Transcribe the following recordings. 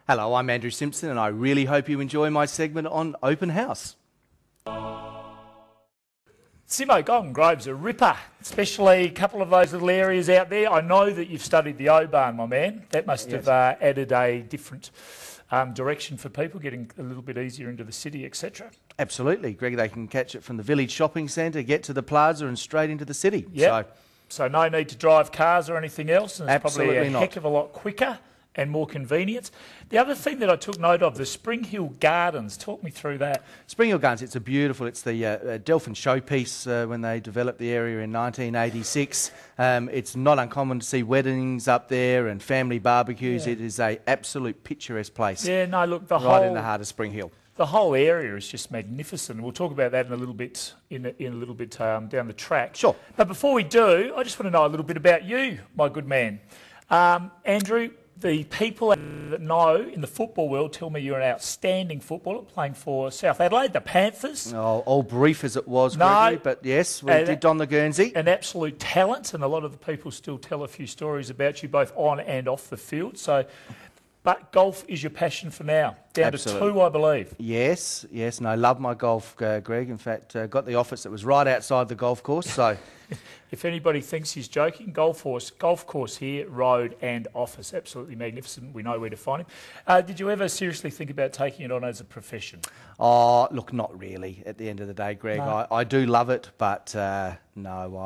Hello, I'm Andrew Simpson, and I really hope you enjoy my segment on Open House. Simo, Golden Grove's a ripper, especially a couple of those little areas out there. I know that you've studied the O-Barn, my man. That must have added a different direction for people, getting a little bit easier into the city, etc. Absolutely, Greg. They can catch it from the village shopping centre, get to the plaza and straight into the city. Yep. So no need to drive cars or anything else, and it's probably a heck of a lot quicker and more convenient. The other thing that I took note of, the Spring Hill Gardens. Talk me through that. Spring Hill Gardens, it's it's the Delphin showpiece when they developed the area in 1986. It's not uncommon to see weddings up there and family barbecues. Yeah. It is a absolute picturesque place. Yeah, no, look, right in the heart of Spring Hill. The whole area is just magnificent. We'll talk about that in a little bit down the track. Sure. But before we do, I just want to know a little bit about you, my good man. Andrew, the people that know in the football world tell me you're an outstanding footballer, playing for South Adelaide, the Panthers. Oh, all brief as it was, Gregory, but yes, we did don the Guernsey. An absolute talent, and a lot of the people still tell a few stories about you, both on and off the field. But golf is your passion for now, down Absolutely. to 2, I believe. Yes, and I love my golf, Greg. In fact, got the office that was right outside the golf course, so... If anybody thinks he's joking, golf course here, road and office. Absolutely magnificent. We know where to find him. Did you ever seriously think about taking it on as a profession? Oh, look, not really. At the end of the day, Greg, no. I do love it, but no,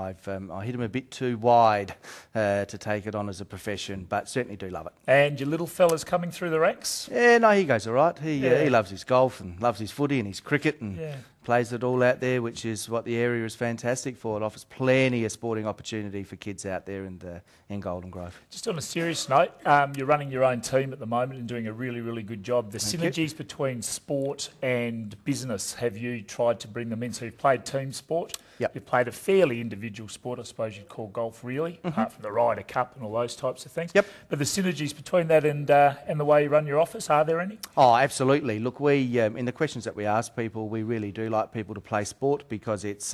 I hit him a bit too wide to take it on as a profession, but certainly do love it. And your little fella's coming through the ranks? Yeah, no, he goes all right. He loves his golf and loves his footy and his cricket and plays it all out there, which is what the area is fantastic for. It offers plenty of sporting opportunity for kids out there in Golden Grove. Just on a serious note, you're running your own team at the moment and doing a really, really good job. The synergies between sport and business, have you tried to bring them in? So you've played team sport. Yep. You've played a fairly individual sport, I suppose you'd call golf, really, apart from the Ryder Cup and all those types of things. Yep. But the synergies between that and the way you run your office, are there any? Oh, absolutely. Look, we in the questions that we ask people, we really do like people to play sport because it's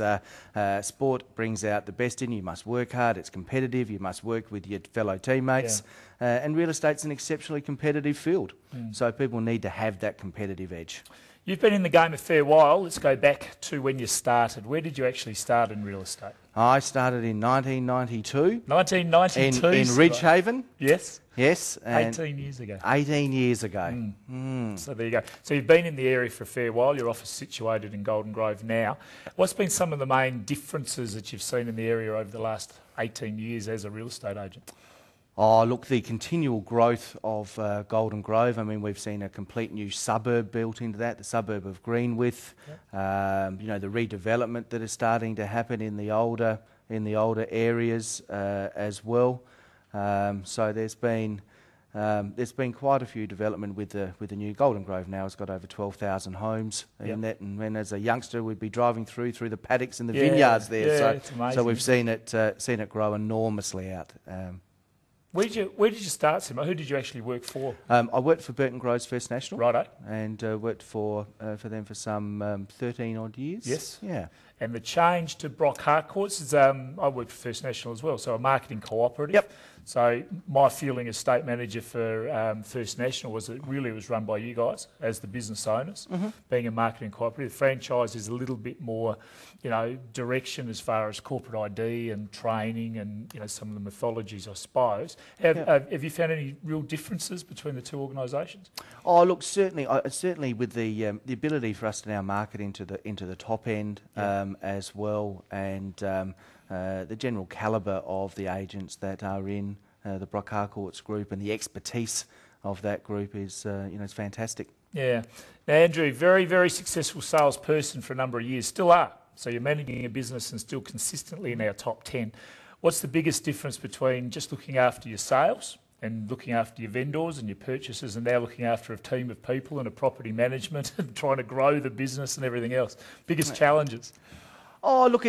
sport brings out the best in you. You must work hard, it's competitive, you must work with your fellow teammates, and real estate's an exceptionally competitive field. So people need to have that competitive edge. You've been in the game a fair while. Let's go back to when you started. Where did you actually start in real estate? I started in 1992. 1992? In Ridgehaven. Yes. Yes. 18 years ago. 18 years ago. So there you go. So you've been in the area for a fair while. Your office is situated in Golden Grove now. What's been some of the main differences that you've seen in the area over the last 18 years as a real estate agent? Oh, look, the continual growth of Golden Grove. I mean, we've seen a complete new suburb built into that, the suburb of Greenwith. Yep. The redevelopment that is starting to happen in the older areas as well. So there's been quite a few development with the new Golden Grove. Now it's got over 12,000 homes in that, and when as a youngster we'd be driving through the paddocks and the vineyards there. Yeah, it's amazing. So we've seen it grow enormously out. Where did you start, Simo? Who did you actually work for? I worked for Burton Groves First National. Righto. And worked for them for some 13 odd years. Yes. Yeah. And the change to Brock Harcourts is, I worked for First National as well, so a marketing cooperative. Yep. So my feeling as state manager for First National was that really it was run by you guys as the business owners, being a marketing cooperative. The franchise is a little bit more, direction as far as corporate ID and training and, some of the mythologies, I suppose. Have you found any real differences between the two organisations? Oh, look, certainly with the ability for us to now market into the top end as well, and the general calibre of the agents that are in the Brock Harcourts group and the expertise of that group is, it's fantastic. Yeah. Now, Andrew, very, very successful salesperson for a number of years, still are. So you're managing a business and still consistently in our top 10. What's the biggest difference between just looking after your sales and looking after your vendors and your purchases and now looking after a team of people and a property management and trying to grow the business and everything else? Biggest challenges? Oh, look,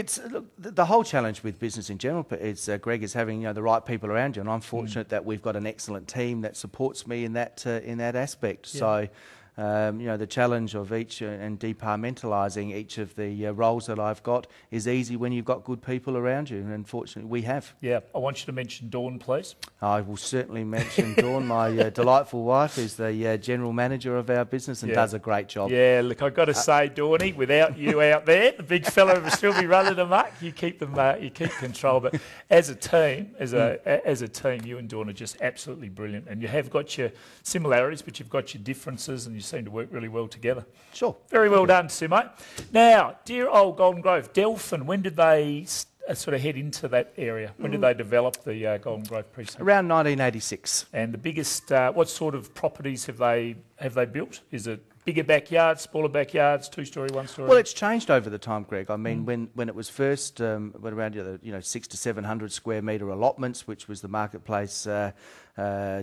the whole challenge with business in general is, Greg, is having the right people around you, and I'm fortunate that we've got an excellent team that supports me in that aspect. Yeah. the challenge of each and departmentalising each of the roles that I've got is easy when you've got good people around you, and unfortunately we have. Yeah, I want you to mention Dawn, please. I will certainly mention Dawn, my delightful wife, is the general manager of our business and does a great job. Yeah, look, I've got to say, Dawny, without you out there, the big fella will still be running them up. You keep them, you keep control. But as a team, as a team, you and Dawn are just absolutely brilliant. And you have got your similarities, but you've got your differences, and you seem to work really well together. Sure. Very well done, Simo. Now, dear old Golden Grove, Delphin, when did they sort of head into that area? When did they develop the Golden Grove precinct? Around 1986. And the biggest, what sort of properties have they built? Is it bigger backyards, smaller backyards, 2-storey, 1-storey? Well, it's changed over the time, Greg. I mean, when it was first, around 600 to 700 square metre allotments, which was the marketplace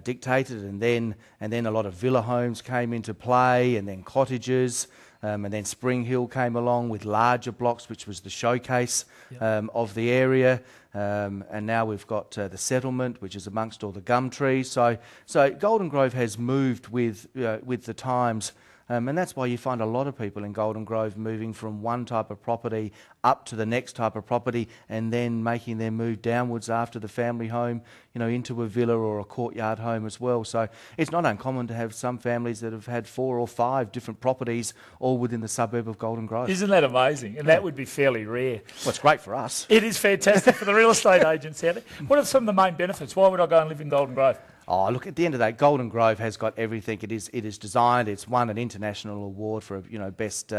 dictated, and then a lot of villa homes came into play, and then cottages. And then Spring Hill came along with larger blocks, which was the showcase of the area. And now we've got the settlement, which is amongst all the gum trees. So Golden Grove has moved with the times. And that's why you find a lot of people in Golden Grove moving from one type of property up to the next type of property, and then making their move downwards after the family home, into a villa or a courtyard home as well. So it's not uncommon to have some families that have had 4 or 5 different properties all within the suburb of Golden Grove. Isn't that amazing? And that would be fairly rare. Well, it's great for us. It is fantastic for the real estate agents out there. What are some of the main benefits? Why would I go and live in Golden Grove? Oh, look, at the end of the day, Golden Grove has got everything. It is designed. It's won an international award for best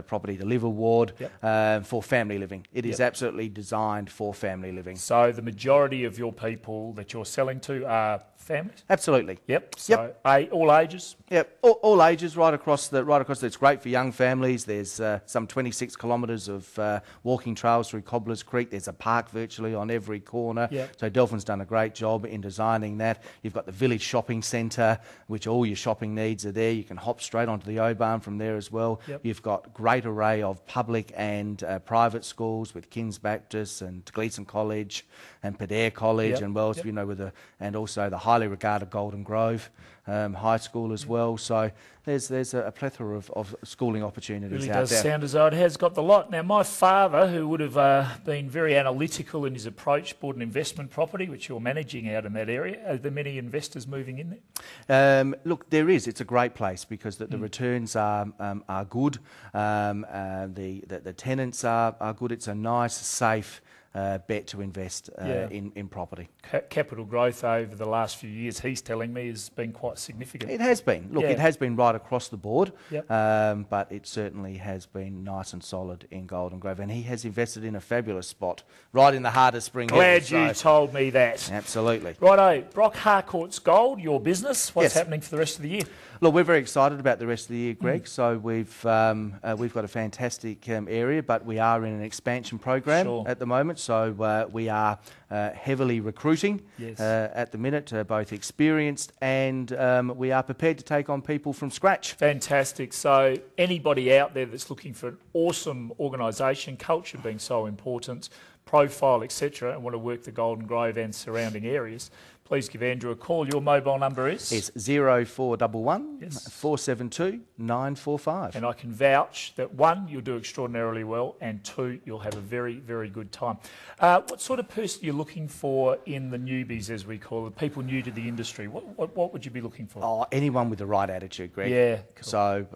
property to live award for family living. It is absolutely designed for family living. So the majority of your people that you're selling to are families? Absolutely. Yep. So all ages? Yep. All ages, right across. It's great for young families. There's some 26 kilometres of walking trails through Cobblers Creek. There's a park virtually on every corner. Yep. So Delphin's done a great job in designing that. You've got the village shopping centre, which all your shopping needs are there. You can hop straight onto the O-Barn from there as well. Yep. You've got great array of public and private schools with King's Baptist and Gleeson College and Pedare College, and and also the highly regarded Golden Grove High School as well. So there's a plethora of schooling opportunities really out there. Does sound as though it has got the lot. Now, my father, who would have been very analytical in his approach, bought an investment property, which you're managing out in that area. Are there many investors moving in there? Look, there is. It's a great place because the returns are good. The tenants are good. It's a nice, safe bet to invest in property. Capital growth over the last few years, he's telling me, has been quite significant. It has been. Look, it has been right across the board, Yep. But it certainly has been nice and solid in Golden Grove, and he has invested in a fabulous spot, right in the heart of Spring Hill. Glad you told me that. Absolutely. Righto, Brock Harcourts Gold, your business. What's Yes. happening for the rest of the year? Look, we're very excited about the rest of the year, Greg. So we've got a fantastic area, but we are in an expansion program at the moment. So we are heavily recruiting at the minute, both experienced and we are prepared to take on people from scratch. Fantastic. So anybody out there that's looking for an awesome organisation, culture being so important, profile, etc., and want to work the Golden Grove and surrounding areas, please give Andrew a call. Your mobile number is? It's 0411 472 945. And I can vouch that 1, you'll do extraordinarily well, and 2, you'll have a very, very good time. What sort of person are you looking for in the newbies, as we call it, people new to the industry? What would you be looking for? Oh, anyone with the right attitude, Greg. Yeah. Cool. So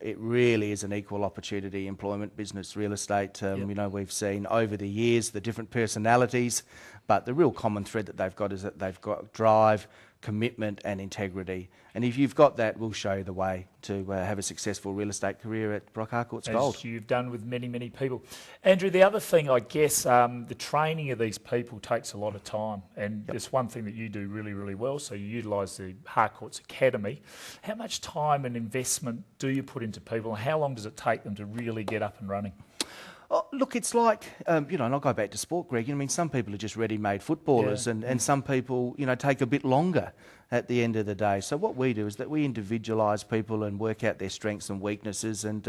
it really is an equal opportunity employment, business, real estate. We've seen over the years the different personalities, but the real common thread that they've got is that they've got drive, commitment and integrity. And if you've got that, we'll show you the way to have a successful real estate career at Brock Harcourts Gold. As you've done with many, many people. Andrew, the other thing, I guess, the training of these people takes a lot of time. And there's one thing that you do really, really well, so you utilise the Harcourts Academy. How much time and investment do you put into people? And how long does it take them to really get up and running? Oh, look, it's like, and I'll go back to sport, Greg. I mean, some people are just ready-made footballers, and some people, take a bit longer at the end of the day. So what we do is that we individualise people and work out their strengths and weaknesses, and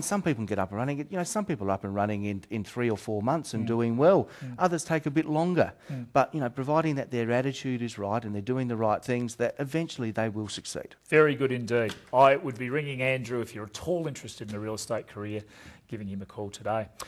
some people can get up and running. Some people are up and running in 3 or 4 months and doing well. Others take a bit longer. But, providing that their attitude is right and they're doing the right things, that eventually they will succeed. Very good indeed. I would be ringing Andrew if you're at all interested in a real estate career, giving him a call today.